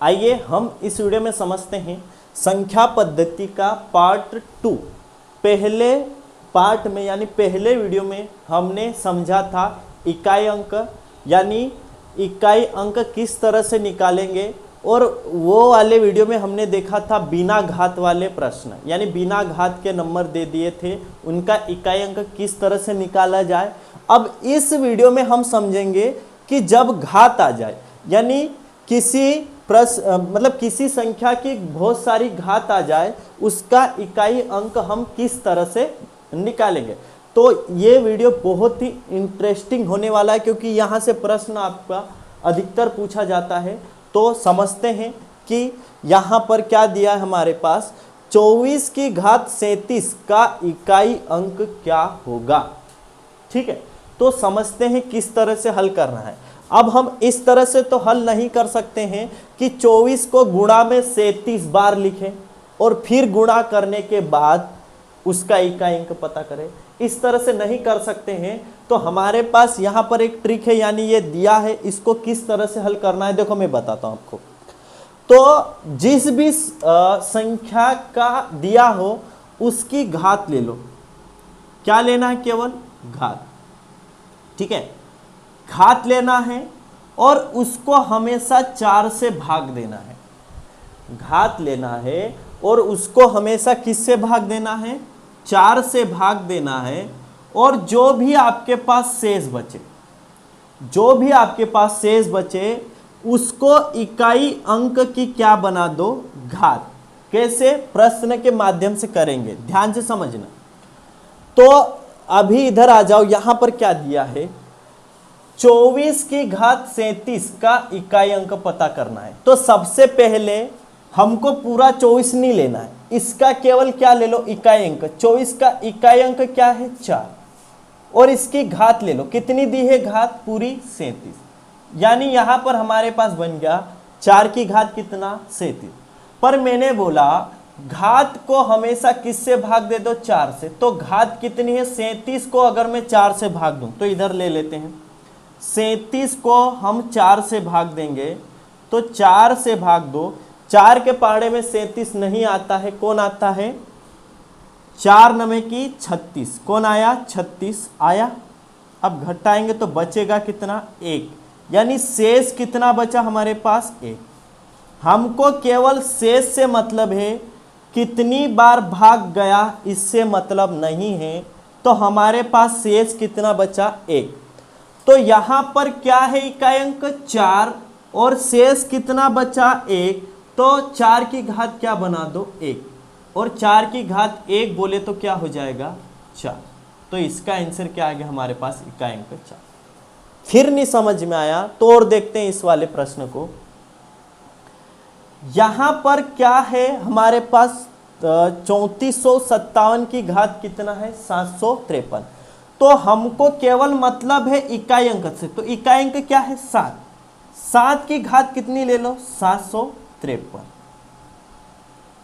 आइए हम इस वीडियो में समझते हैं संख्या पद्धति का पार्ट 2। पहले पार्ट में यानी पहले वीडियो में हमने समझा था इकाई अंक, यानी इकाई अंक किस तरह से निकालेंगे, और वो वाले वीडियो में हमने देखा था बिना घात वाले प्रश्न, यानी बिना घात के नंबर दे दिए थे, उनका इकाई अंक किस तरह से निकाला जाए। अब इस वीडियो में हम समझेंगे कि जब घात आ जाए, यानी किसी किसी संख्या की बहुत सारी घात आ जाए, उसका इकाई अंक हम किस तरह से निकालेंगे। तो ये वीडियो बहुत ही इंटरेस्टिंग होने वाला है, क्योंकि यहाँ से प्रश्न आपका अधिकतर पूछा जाता है। तो समझते हैं कि यहाँ पर क्या दिया है हमारे पास, 24 की घात 37 का इकाई अंक क्या होगा। ठीक है, तो समझते हैं किस तरह से हल करना है। अब हम इस तरह से तो हल नहीं कर सकते हैं कि 24 को गुणा में 37 बार लिखें और फिर गुणा करने के बाद उसका इकाई अंक पता करें, इस तरह से नहीं कर सकते हैं। तो हमारे पास यहाँ पर एक ट्रिक है, यानी ये दिया है, इसको किस तरह से हल करना है देखो मैं बताता हूँ आपको। तो जिस भी संख्या का दिया हो उसकी घात ले लो। क्या लेना है? केवल घात। ठीक है, घात लेना है और उसको हमेशा 4 से भाग देना है। घात लेना है और उसको हमेशा किससे भाग देना है? 4 से भाग देना है। और जो भी आपके पास शेष बचे, जो भी आपके पास शेष बचे, उसको इकाई अंक की क्या बना दो? घात। कैसे? प्रश्न के माध्यम से करेंगे, ध्यान से समझना। तो अभी इधर आ जाओ, यहां पर क्या दिया है, 24 की घात 37 का इकाई अंक पता करना है। तो सबसे पहले हमको पूरा 24 नहीं लेना है, इसका केवल क्या ले लो? इकाई अंक। 24 का इकाई अंक क्या है? 4। और इसकी घात ले लो, कितनी दी है घात? पूरी 37। यानी यहां पर हमारे पास बन गया 4 की घात कितना? 37। पर मैंने बोला घात को हमेशा किससे भाग दे दो? 4 से। तो घात कितनी है? 37 को अगर मैं 4 से भाग दूं तो इधर ले लेते हैं, 37 को हम 4 से भाग देंगे तो 4 से भाग दो। 4 के पहाड़े में 37 नहीं आता है, कौन आता है? 4 9 की 36। कौन आया? 36 आया। अब घटाएंगे तो बचेगा कितना? 1। यानी शेष कितना बचा हमारे पास? 1। हमको केवल शेष से मतलब है, कितनी बार भाग गया इससे मतलब नहीं है। तो हमारे पास शेष कितना बचा? 1। तो यहां पर क्या है? इकाई अंक 4 और शेष कितना बचा? 1। तो 4 की घात क्या बना दो? 1। और 4 की घात 1 बोले तो क्या हो जाएगा? 4। तो इसका आंसर क्या आ गया हमारे पास? इकाई अंक 4। फिर नहीं समझ में आया तो और देखते हैं इस वाले प्रश्न को। यहां पर क्या है हमारे पास? 3457 की घात कितना है? 753। तो हमको केवल मतलब है इकाई अंक से, तो इकाई अंक क्या है? 7। 7 की घात कितनी ले लो? 753।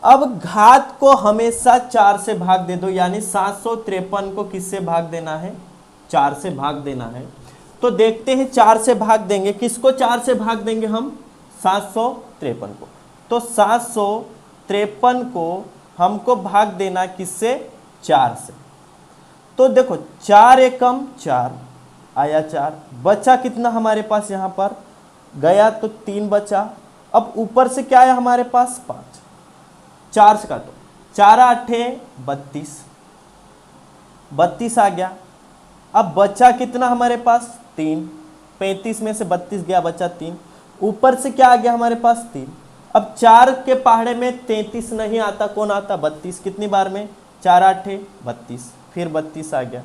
अब घात को हमेशा 4 से भाग दे दो, यानी 753 को किससे भाग देना है? 4 से भाग देना है। तो देखते हैं 4 से भाग देंगे, किसको 4 से भाग देंगे हम? 753 को। तो 753 को हमको भाग देना किससे? 4 से। तो देखो 4 एकम 4 आया 4, बचा कितना हमारे पास? यहाँ पर गया तो 3 बचा। अब ऊपर से क्या आया हमारे पास? 5। 4 से काटो, 4 8 32, 32 आ गया। अब बचा कितना हमारे पास? 3। 35 में से 32 गया, बचा 3। ऊपर से क्या आ गया हमारे पास? 3। अब 4 के पहाड़े में 33 नहीं आता, कौन आता? 32। कितनी बार में? 4 8 32, फिर 32 आ गया।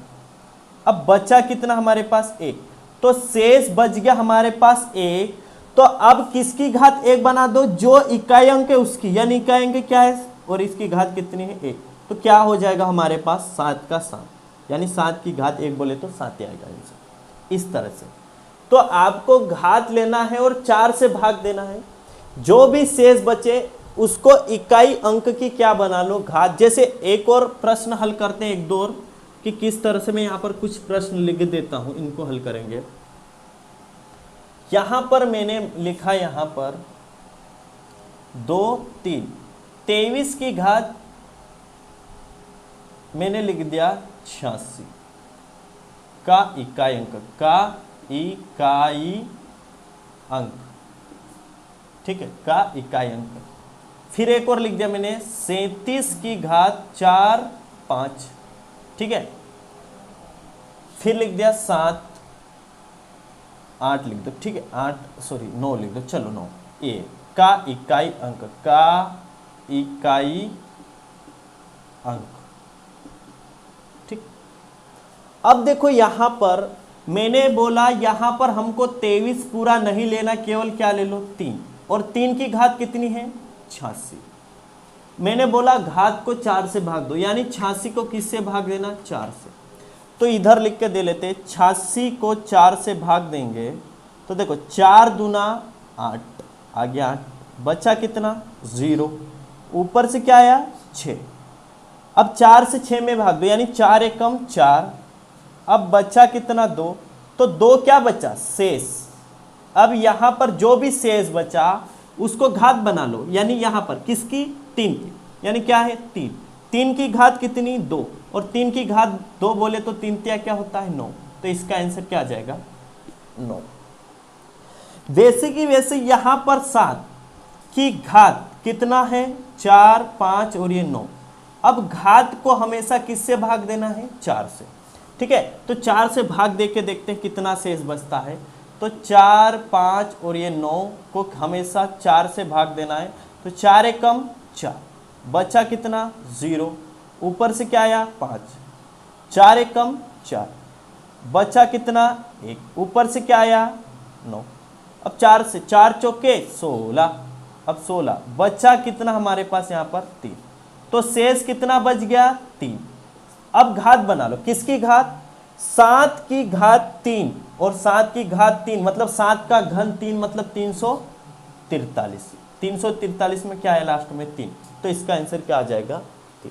अब बचा कितना हमारे पास? 1। तो शेष बच गया हमारे पास 1। तो अब किसकी घात 1 बना दो? जो इकाई अंक है उसकी, यानी इकाई अंक क्या है? और इसकी घात कितनी है? 1। तो क्या हो जाएगा हमारे पास? 7 का 7, यानी 7 की घात 1 बोले तो 7 ही आएगा आंसर। इस तरह से तो आपको घात लेना है और 4 से भाग देना है। जो भी शेष बचे उसको इकाई अंक की क्या बना लो? घात। जैसे एक और प्रश्न हल करते हैं, एक दो और, कि किस तरह से मैं यहाँ पर कुछ प्रश्न लिख देता हूँ, इनको हल करेंगे। यहाँ पर मैंने लिखा, यहाँ पर 2 3, 23 की घात मैंने लिख दिया 86 का इकाई अंक, का इकाई अंक, ठीक है, का इकाई अंक। फिर एक और लिख दिया मैंने 37 की घात 4 5, ठीक है। फिर लिख दिया 7 8 लिख दो, ठीक है, 9 लिख दो, चलो 9, ए का इकाई अंक, का इकाई अंक, ठीक। अब देखो यहां पर मैंने बोला यहां पर हमको 23 पूरा नहीं लेना, केवल क्या ले लो 3, और 3 की घात कितनी है 86। मैंने बोला घात को 4 से भाग दो, यानी 86 को किससे भाग देना 4 से। तो इधर लिख के दे लेते, 86 को 4 से भाग देंगे तो देखो 4 दूना 8, आ गया 8, बचा कितना 0, ऊपर से क्या आया 6। अब 4 से 6 में भाग दो, यानी 4 एकम 4, अब बचा कितना 2, तो 2 क्या बचा शेष। अब यहां पर जो भी शेष बचा उसको घात बना लो, यानी यहां पर किसकी 3 की, यानी क्या है 3, 3 की घात कितनी 2, और 3 की घात 2 बोले तो 3 तिया क्या होता है 9, तो इसका आंसर क्या आ जाएगा 9। वैसे की वैसे यहां पर 7 की घात कितना है 4 5 और ये 9। अब घात को हमेशा किससे भाग देना है 4 से, ठीक है। तो 4 से भाग दे के देखते हैं कितना शेष बचता है। तो 4 5 और ये 9 को हमेशा 4 से भाग देना है, तो 4 एकम 4, बचा कितना 0, ऊपर से क्या आया 5, 4 एकम 4, बचा कितना 1, ऊपर से क्या आया 9। अब 4 से 4 चौके 16, अब 16 बचा कितना हमारे पास यहाँ पर 3, तो शेष कितना बच गया 3। अब घात बना लो, किसकी घात 7 की घात 3, और 7 की घात 3 मतलब 7 का घन 3 मतलब 343, 343 में क्या है लास्ट में 3, तो इसका आंसर क्या आ जाएगा 3।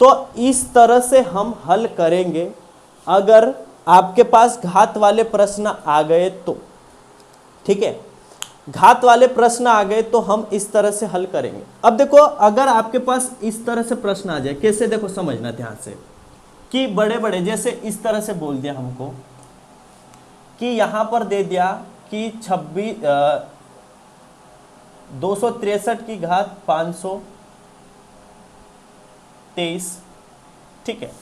तो इस तरह से हम हल करेंगे अगर आपके पास घात वाले प्रश्न आ गए तो, ठीक है। घात वाले प्रश्न आ गए तो हम इस तरह से हल करेंगे। अब देखो अगर आपके पास इस तरह से प्रश्न आ जाए, कैसे देखो समझना ध्यान से, कि बड़े बड़े जैसे इस तरह से बोल दिया हमको कि यहां पर दे दिया कि 263 की घात 523, ठीक है,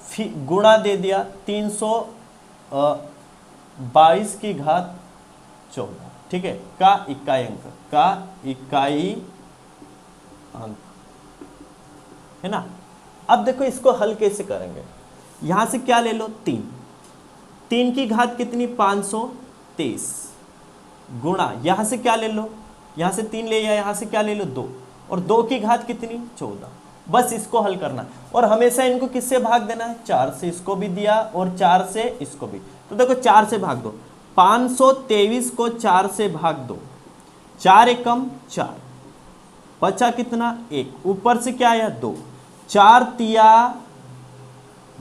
फिर गुणा दे दिया 322 की घात 14, ठीक है, का इकाई अंक, का इकाई अंक, है ना। अब देखो इसको हल कैसे करेंगे, यहां से क्या ले लो 3, 3 की घात कितनी 523, गुणा यहां से क्या ले लो, यहां से 3 ले लिया, यहां से क्या ले लो 2, और 2 की घात कितनी 14। बस इसको हल करना और हमेशा इनको किससे भाग देना है 4 से, इसको भी दिया और 4 से इसको भी। तो देखो 4 से भाग दो, 523 को 4 से भाग दो, 4 एकम 4, बचा कितना 1, ऊपर से क्या आया 2, 4 तिया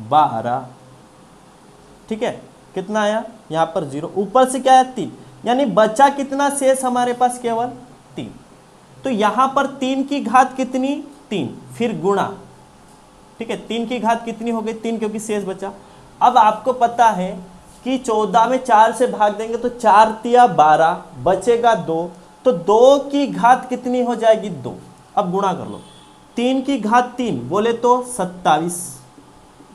12, ठीक है, कितना आया यहां पर 0, ऊपर से क्या आया 3, यानी बचा कितना शेष हमारे पास केवल 3। तो यहां पर 3 की घात कितनी 3, फिर गुणा, ठीक है, 3 की घात कितनी हो गई 3, क्योंकि शेष बचा। अब आपको पता है कि 14 में 4 से भाग देंगे तो 4 तिया 12, बचेगा 2, तो 2 की घात कितनी हो जाएगी 2। अब गुणा कर लो, 3 की घात 3 बोले तो 27,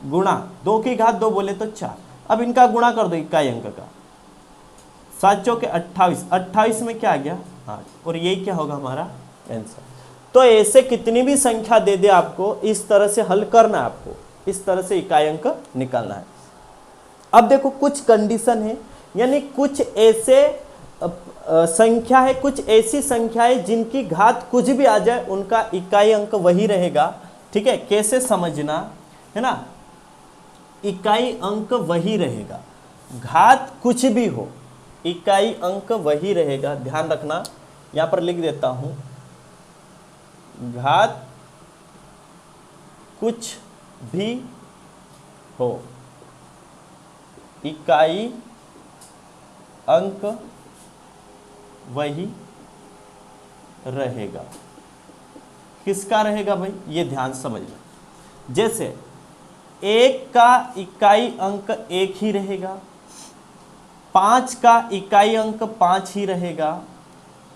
गुणा 2 की घात 2 बोले तो 4। अब इनका गुणा कर दो इकाई अंक का, 7 चौके 28, 28 में क्या आ गया 8, और यही क्या होगा हमारा आंसर। तो ऐसे कितनी भी संख्या दे दे आपको इस तरह से हल करना है, आपको इस तरह से इकाई अंक निकालना है। अब देखो कुछ कंडीशन है, यानी कुछ ऐसे संख्या है, कुछ ऐसी संख्या है जिनकी घात कुछ भी आ जाए उनका इकाई अंक वही रहेगा, ठीक है। कैसे समझना है ना, इकाई अंक वही रहेगा, घात कुछ भी हो इकाई अंक वही रहेगा, ध्यान रखना। यहां पर लिख देता हूं, घात कुछ भी हो इकाई अंक वही रहेगा। किसका रहेगा भाई, ये ध्यान समझना। जैसे 1 का इकाई अंक 1 ही रहेगा, 5 का इकाई अंक 5 ही रहेगा,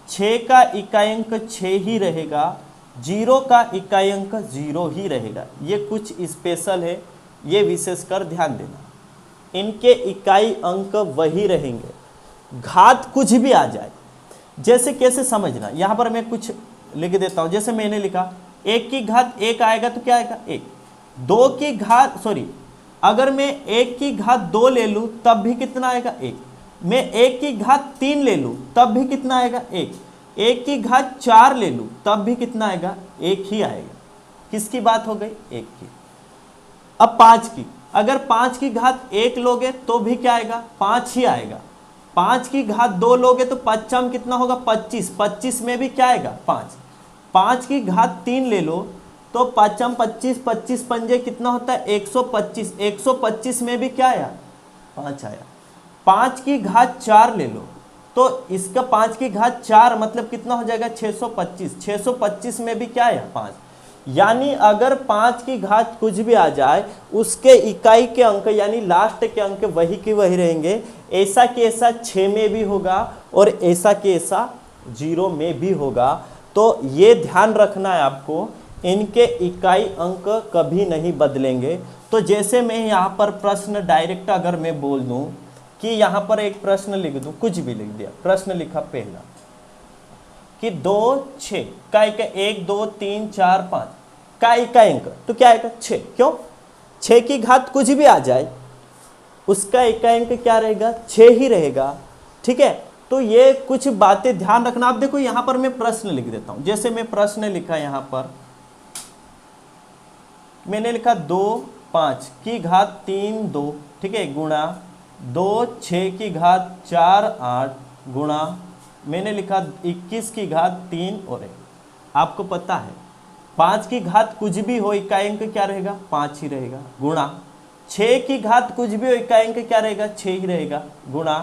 6 का इकाई अंक 6 ही रहेगा, 0 का इकाई अंक 0 ही रहेगा। ये कुछ स्पेशल है, ये विशेषकर ध्यान देना। इनके इकाई अंक वही रहेंगे, घात कुछ भी आ जाए। जैसे कैसे समझना, यहाँ पर मैं कुछ लिख देता हूँ। जैसे मैंने लिखा 1 की घात 1 आएगा तो क्या आएगा 1, 2 की घात अगर मैं 1 की घात 2 ले लूँ तब भी कितना आएगा 1, मैं 1 की घात 3 ले लूँ तब भी कितना आएगा 1, 1 की घात 4 ले लूँ तब भी कितना आएगा 1 ही आएगा। किसकी बात हो गई, 1 की। अब 5 की, अगर 5 की घात 1 लोगे तो भी क्या आएगा 5 ही आएगा। 5 की घात 2 लोगे तो 5 में कितना होगा 25, 25 में भी क्या आएगा 5। 5 की घात 3 ले लो तो 5 25, 25 पंजे कितना होता है 125, 125 में भी क्या आया 5 आया। 5 की घात 4 ले लो तो इसका 5 की घात 4 मतलब कितना हो जाएगा 625, 625 में भी क्या आया 5। यानी अगर 5 की घात कुछ भी आ जाए उसके इकाई के अंक यानी लास्ट के अंक वही के वही रहेंगे। ऐसा कि ऐसा 6 में भी होगा और ऐसा कि ऐसा 0 में भी होगा। तो ये ध्यान रखना है आपको, इनके इकाई अंक कभी नहीं बदलेंगे। तो जैसे मैं यहाँ पर प्रश्न डायरेक्ट अगर मैं बोल दूँ कि यहाँ पर एक प्रश्न लिख दूँ, कुछ भी लिख दिया, प्रश्न लिखा पहला कि 2 6 का इकाई 1 2 3 4 5 का इकाई अंक तो क्या आएगा 6। क्यों, 6 की घात कुछ भी आ जाए उसका इकाई अंक क्या रहेगा 6 ही रहेगा। ठीक है, तो ये कुछ बातें ध्यान रखना। आप देखो यहाँ पर मैं प्रश्न लिख देता हूँ। जैसे मैं प्रश्न लिखा, यहाँ पर मैंने लिखा 2 5 की घात 3 2, ठीक है, गुणा 2 6 की घात 4 8 गुणा मैंने लिखा 21 की घात 3 और 1। आपको पता है 5 की घात कुछ भी हो इकाई अंक क्या रहेगा 5 ही रहेगा, गुणा 6 की घात कुछ भी हो इकाई अंक क्या रहेगा 6 ही रहेगा, गुणा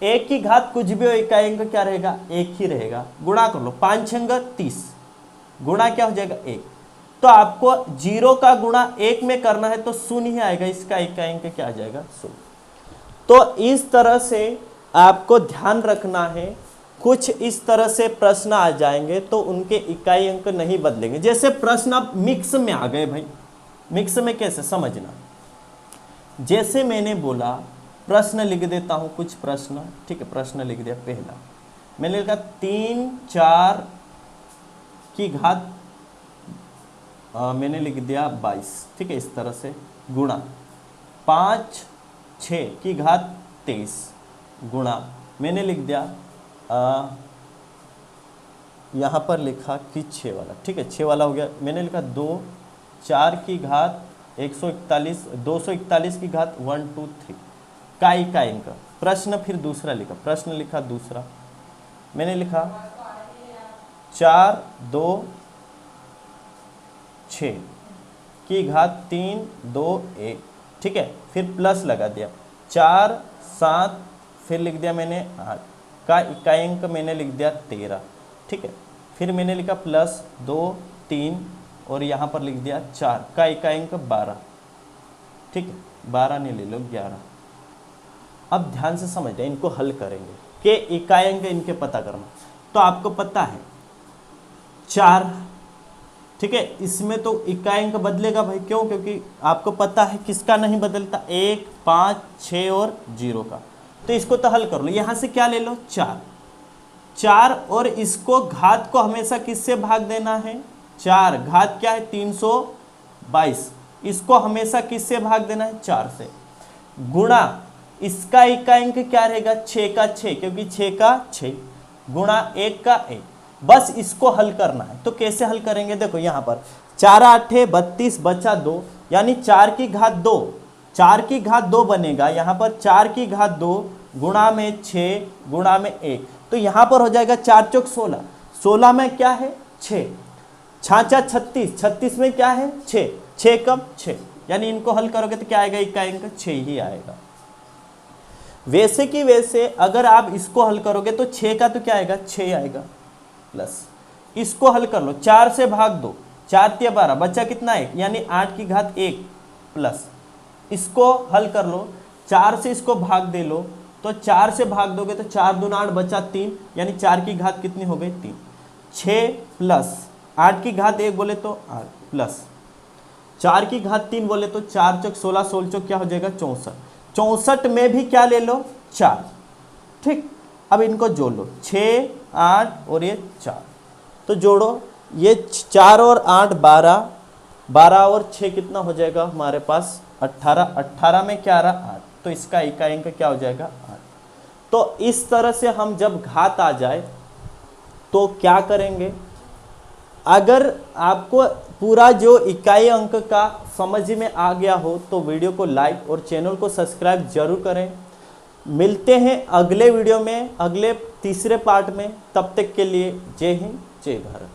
1 की घात कुछ भी हो इकाई अंक क्या रहेगा 1 ही रहेगा। गुणा कर लो, 5 6 30, गुणा क्या हो जाएगा 1। तो आपको 0 का गुणा 1 में करना है तो 0 ही आएगा, इसका इकाई अंक क्या आ जाएगा 0। तो इस तरह से आपको ध्यान रखना है। कुछ इस तरह से प्रश्न आ जाएंगे तो उनके इकाई अंक नहीं बदलेंगे। जैसे प्रश्न अब मिक्स में आ गए भाई, मिक्स में कैसे समझना, जैसे मैंने बोला प्रश्न लिख देता हूं कुछ प्रश्न, ठीक है, प्रश्न लिख दिया पहला मैंने लिखा 3 4 की घात मैंने लिख दिया 22, ठीक है, इस तरह से, गुणा 5 6 की घात 23 गुणा मैंने लिख दिया यहाँ पर लिखा कि 6 वाला, ठीक है, 6 वाला हो गया। मैंने लिखा 2 4 की घात 141 241 की घात 1 2 3 का इकाई अंक। प्रश्न फिर दूसरा लिखा, प्रश्न लिखा दूसरा मैंने लिखा 4 2 6 की घात 3 2 1, ठीक है, फिर प्लस लगा दिया 4 7 फिर लिख दिया मैंने 8 का इकाई अंक मैंने लिख दिया 13, ठीक है, फिर मैंने लिखा प्लस 2 3 और यहाँ पर लिख दिया 4 का इकाई अंक 12, ठीक है, 12 नहीं ले लो 11। अब ध्यान से समझ रहे, इनको हल करेंगे कि इकाई अंक इनके पता करना। तो आपको पता है 4, ठीक है, इसमें तो इकाई अंक बदलेगा भाई, क्यों, क्योंकि आपको पता है किसका नहीं बदलता 1 5 6 और 0 का। तो इसको तो हल कर लो, यहां से क्या ले लो 4 और इसको घात को हमेशा किससे भाग देना है 4, घात क्या है 322, इसको हमेशा किससे भाग देना है 4 से, गुणा इसका इकाई अंक क्या रहेगा 6 का 6, क्योंकि 6 का 6 गुणा 1 का 1। बस इसको हल करना है। तो कैसे हल करेंगे, देखो यहाँ पर 4 8 32 बचा 2, यानी 4 की घात 2, 4 की घात 2 बनेगा यहाँ पर 4 की घात 2 गुणा में 6 गुणा में 1, तो यहाँ पर हो जाएगा 4 चौक 16, 16 में क्या है 6, 6 36, 36 में क्या है 6, 6 कम 6, यानी इनको हल करोगे तो क्या आएगा इकाई अंक 6 ही आएगा। वैसे कि वैसे अगर आप इसको हल करोगे तो 6 का तो क्या आएगा 6 आएगा प्लस इसको हल कर लो, 4 से भाग दो, 4 तिया 12, बच्चा कितना 1, यानी 8 की घात 1 प्लस, इसको हल कर लो, 4 से इसको भाग दे लो, तो 4 से भाग दोगे तो 4 दूना 8 बचा 3, यानी 4 की घात कितनी हो गई 3, 6 प्लस 8 की घात 1 बोले तो 8 प्लस 4 की घात 3 बोले तो 4 चौक 16, 16 चौक क्या हो जाएगा 64, 64 में भी क्या ले लो 4, ठीक। अब इनको जोड़ लो, 6 8 और ये 4, तो जोड़ो, ये 4 और 8 12, 12 और 6 कितना हो जाएगा हमारे पास 18, 18 में क्या आ रहा 8, तो इसका इकाई अंक क्या हो जाएगा 8। तो इस तरह से हम जब घात आ जाए तो क्या करेंगे, अगर आपको पूरा जो इकाई अंक का समझ में आ गया हो तो वीडियो को लाइक और चैनल को सब्सक्राइब जरूर करें। मिलते हैं अगले वीडियो में, अगले तीसरे पार्ट में, तब तक के लिए जय हिंद जय भारत।